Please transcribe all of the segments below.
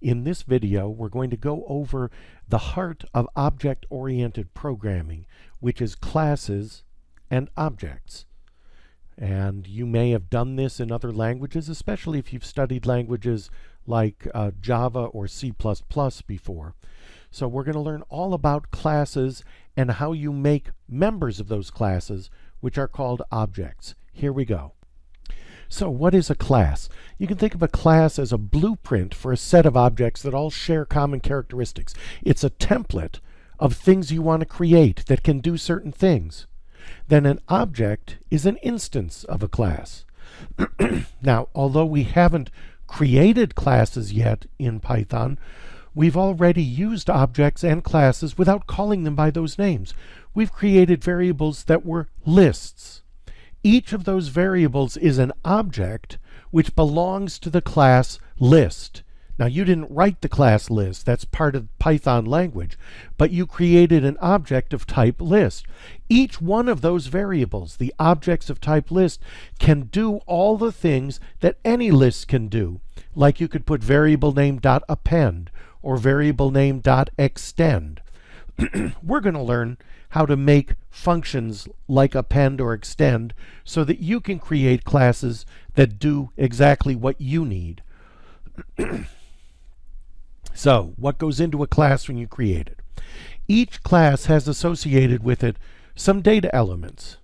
In this video, we're going to go over the heart of object-oriented programming, which is classes and objects. And you may have done this in other languages, especially if you've studied languages like Java or C++ before. So we're going to learn all about classes and how you make members of those classes, which are called objects. Here we go. So what is a class? You can think of a class as a blueprint for a set of objects that all share common characteristics. It's a template of things you want to create that can do certain things. Then an object is an instance of a class. Now, although we haven't created classes yet in Python, we've already used objects and classes without calling them by those names. We've created variables that were lists. Each of those variables is an object which belongs to the class list. Now, you didn't write the class list, that's part of Python language, but you created an object of type list. Each one of those variables, the objects of type list, can do all the things that any list can do. Like you could put variable name .append or variable name .extend. We're going to learn how to make functions like append or extend so that you can create classes that do exactly what you need. So, what goes into a class when you create it? Each class has associated with it some data elements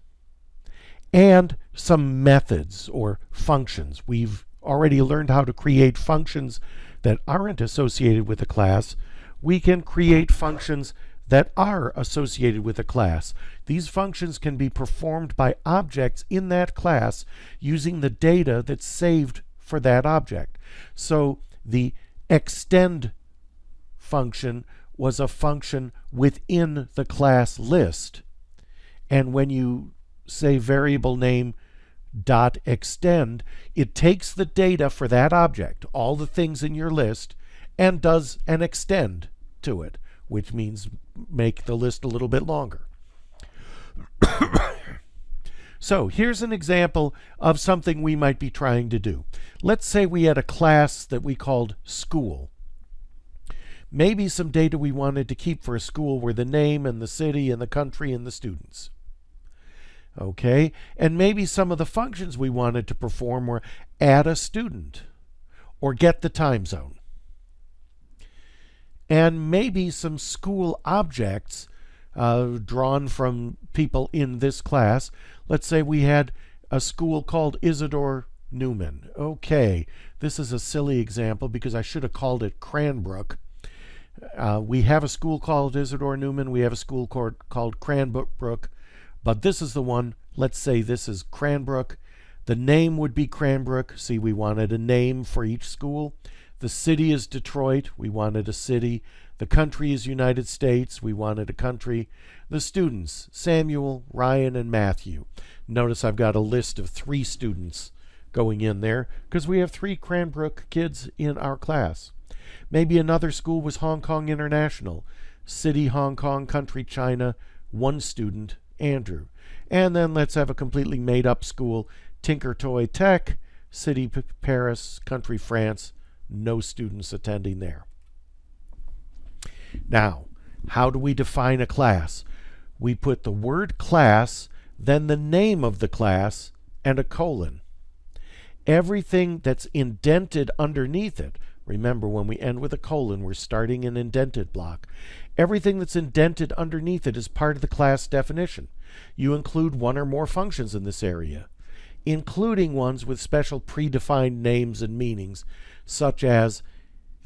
and some methods or functions. We've already learned how to create functions that aren't associated with a class. We can create functions that are associated with a class. These functions can be performed by objects in that class using the data that's saved for that object. So the extend function was a function within the class list. And when you say variable name .extend, it takes the data for that object, all the things in your list, and does an extend to it, which means make the list a little bit longer. So here's an example of something we might be trying to do. Let's say we had a class that we called school. Maybe some data we wanted to keep for a school were the name and the city and the country and the students. Okay, and maybe some of the functions we wanted to perform were add a student or get the time zone. And maybe some school objects drawn from people in this class. Let's say we had a school called Isidore Newman. Okay, this is a silly example because I should have called it Cranbrook. We have a school called Isidore Newman. We have a school called Cranbrook, but this is the one. Let's say this is Cranbrook. The name would be Cranbrook. See, we wanted a name for each school. The city is Detroit. We wanted a city. The country is United States. We wanted a country. The students, Samuel, Ryan, and Matthew. Notice I've got a list of 3 students going in there because we have 3 Cranbrook kids in our class. Maybe another school was Hong Kong International. City, Hong Kong, country, China, 1 student, Andrew. And then let's have a completely made-up school, Tinker Toy Tech, city, Paris, country, France, no students attending there. Now, how do we define a class? We put the word class, then the name of the class, and a colon. Everything that's indented underneath it, remember when we end with a colon, we're starting an indented block. Everything that's indented underneath it is part of the class definition. You include 1 or more functions in this area, including ones with special predefined names and meanings, such as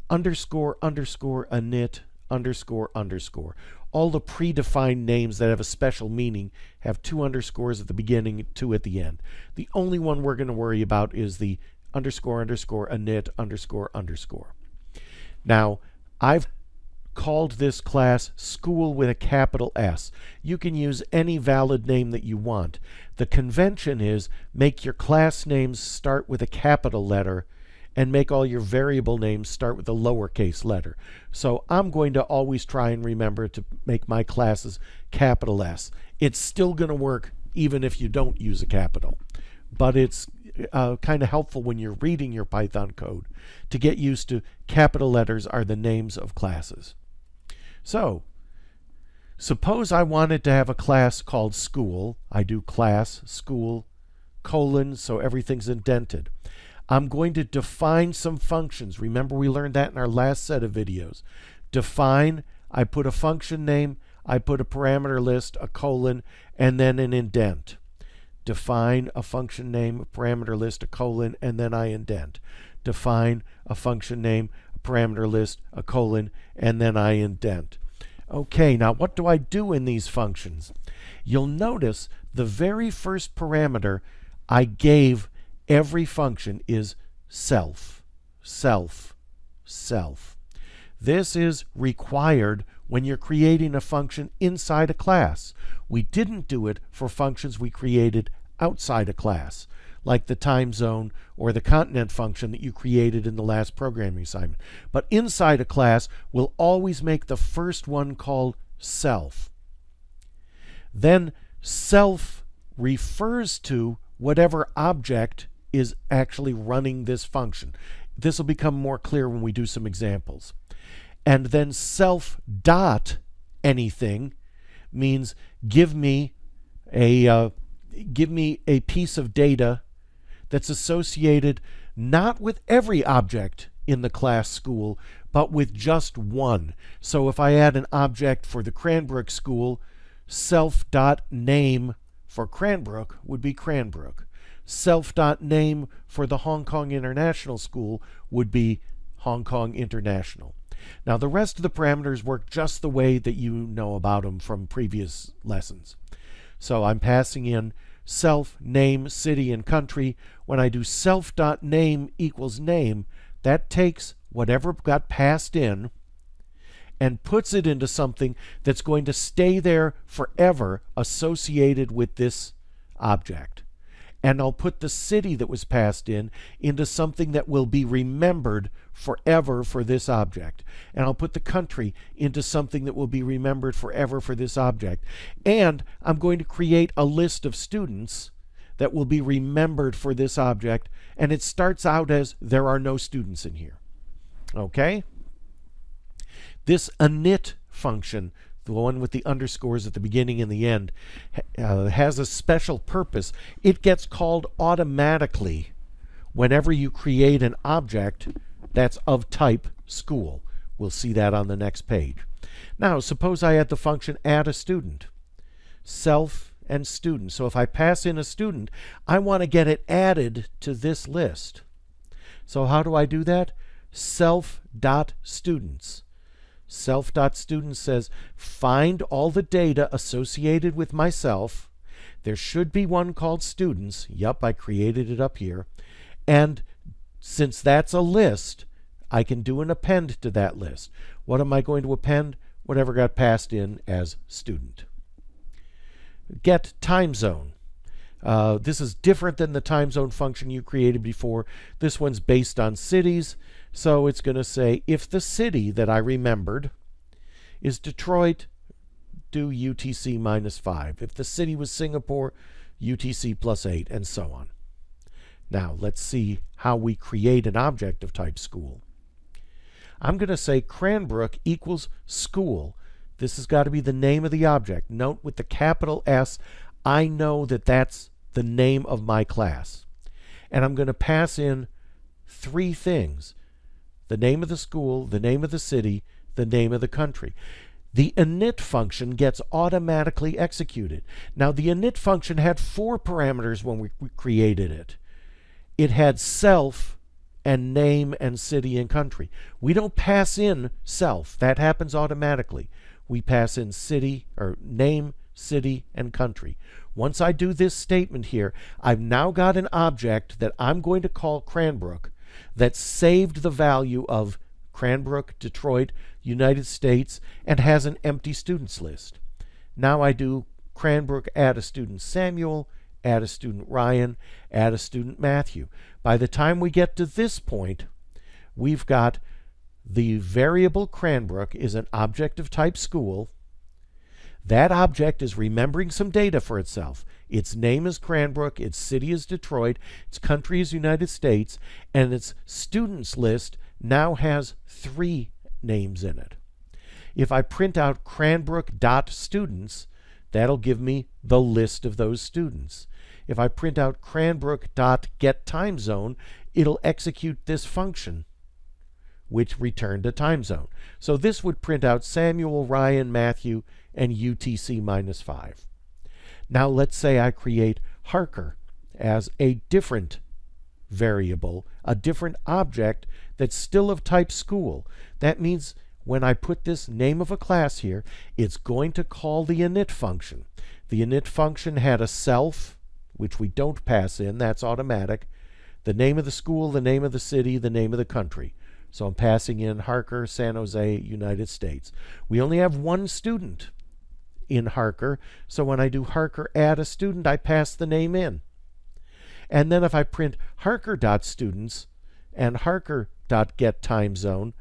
underscore, underscore, init, underscore, underscore. All the predefined names that have a special meaning have 2 underscores at the beginning, 2 at the end. The only one we're going to worry about is the underscore, underscore, init, underscore, underscore. Now, I've called this class school with a capital S. You can use any valid name that you want. The convention is make your class names start with a capital letter and make all your variable names start with a lowercase letter. So I'm going to always try and remember to make my classes capital S. It's still going to work even if you don't use a capital, but it's kind of helpful when you're reading your Python code to get used to capital letters are the names of classes. So suppose I wanted to have a class called school. I do class, school, colon, so everything's indented. I'm going to define some functions. Remember, we learned that in our last set of videos. Define, I put a function name, I put a parameter list, a colon, and then an indent. Define a function name, a parameter list, a colon, and then I indent. Define a function name, a parameter list, a colon, and then I indent. Okay, now what do I do in these functions? You'll notice the very first parameter I gave every function is self, self, self. This is required when you're creating a function inside a class. We didn't do it for functions we created outside a class, like the time zone or the continent function that you created in the last programming assignment. But inside a class, we'll always make the first one called self. Then self refers to whatever object is actually running this function. This will become more clear when we do some examples. And then self dot anything means give me a piece of data that's associated not with every object in the class school, but with just one. So if I add an object for the Cranbrook school, self.name for Cranbrook would be Cranbrook. Self.name for the Hong Kong International School would be Hong Kong International. Now the rest of the parameters work just the way that you know about them from previous lessons. So I'm passing in self, name, city, and country. When I do self.name equals name, that takes whatever got passed in and puts it into something that's going to stay there forever associated with this object. And I'll put the city that was passed in into something that will be remembered forever for this object. And I'll put the country into something that will be remembered forever for this object. And I'm going to create a list of students that will be remembered for this object. And it starts out as there are no students in here. Okay? This init function, the one with the underscores at the beginning and the end, has a special purpose. It gets called automatically whenever you create an object that's of type school. We'll see that on the next page. Now, suppose I had the function add a student, self and student. So if I pass in a student, I want to get it added to this list. So how do I do that? Self.students. Self.student says, find all the data associated with myself. There should be one called students. Yup, I created it up here. And since that's a list, I can do an append to that list. What am I going to append? Whatever got passed in as student. Get time zone. This is different than the time zone function you created before. This one's based on cities. So it's going to say, if the city that I remembered is Detroit, do UTC minus 5. If the city was Singapore, UTC plus 8, and so on. Now, let's see how we create an object of type school. I'm going to say Cranbrook equals school. This has got to be the name of the object. Note with the capital S, I know that that's the name of my class. And I'm going to pass in three things. The name of the school, the name of the city, the name of the country. The init function gets automatically executed. Now, the init function had 4 parameters when we created it. It had self and name and city and country. We don't pass in self. That happens automatically. We pass in city or name, city, and country. Once I do this statement here, I've now got an object that I'm going to call Cranbrook that saved the value of Cranbrook, Detroit, United States, and has an empty students list. Now I do Cranbrook add a student Samuel, add a student Ryan, add a student Matthew. By the time we get to this point, we've got the variable Cranbrook is an object of type school. That object is remembering some data for itself. Its name is Cranbrook, its city is Detroit, its country is United States, and its students list now has 3 names in it. If I print out Cranbrook.students, that'll give me the list of those students. If I print out Cranbrook.getTimeZone, it'll execute this function, which returned a time zone. So this would print out Samuel, Ryan, Matthew, and UTC -5. Now let's say I create Harker as a different variable, a different object that's still of type school. That means when I put this name of a class here, it's going to call the init function. The init function had a self, which we don't pass in, that's automatic, the name of the school, the name of the city, the name of the country. So I'm passing in Harker, San Jose, United States. We only have 1 student in Harker, so when I do Harker add a student, I pass the name in. And then if I print Harker.students and Harker.getTimeZone,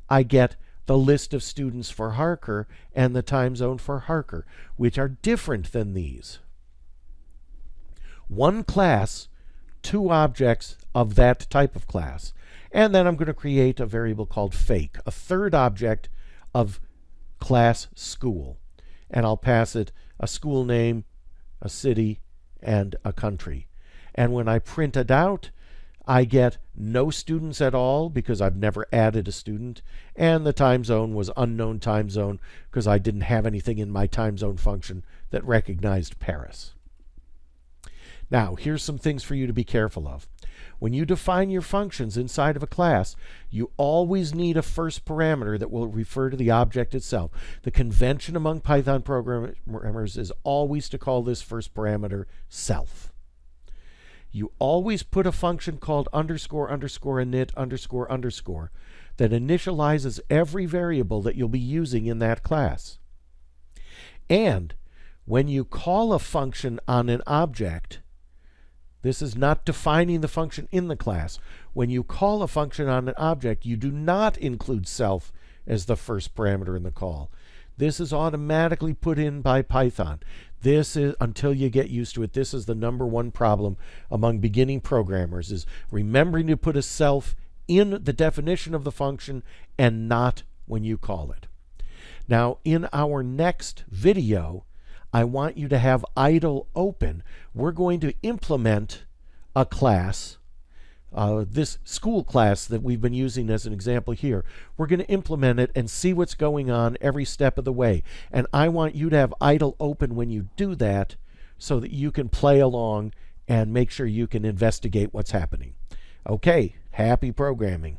I get the list of students for Harker and the time zone for Harker, which are different than these. 1 class, 2 objects of that type of class. And then I'm going to create a variable called fake, a 3rd object of class school. And I'll pass it a school name, a city, and a country. And when I print it out, I get no students at all because I've never added a student, and the time zone was unknown time zone because I didn't have anything in my time zone function that recognized Paris. Now, here's some things for you to be careful of. When you define your functions inside of a class, you always need a first parameter that will refer to the object itself. The convention among Python programmers is always to call this first parameter self. You always put a function called __init___ that initializes every variable that you'll be using in that class. And when you call a function on an object, this is not defining the function in the class. When you call a function on an object, you do not include self as the first parameter in the call. This is automatically put in by Python. This is, until you get used to it, this is the #1 problem among beginning programmers, is remembering to put a self in the definition of the function and not when you call it. Now, in our next video, I want you to have idle open. We're going to implement a class, this school class that we've been using as an example here. We're going to implement it and see what's going on every step of the way. And I want you to have idle open when you do that so that you can play along and make sure you can investigate what's happening. Okay, happy programming.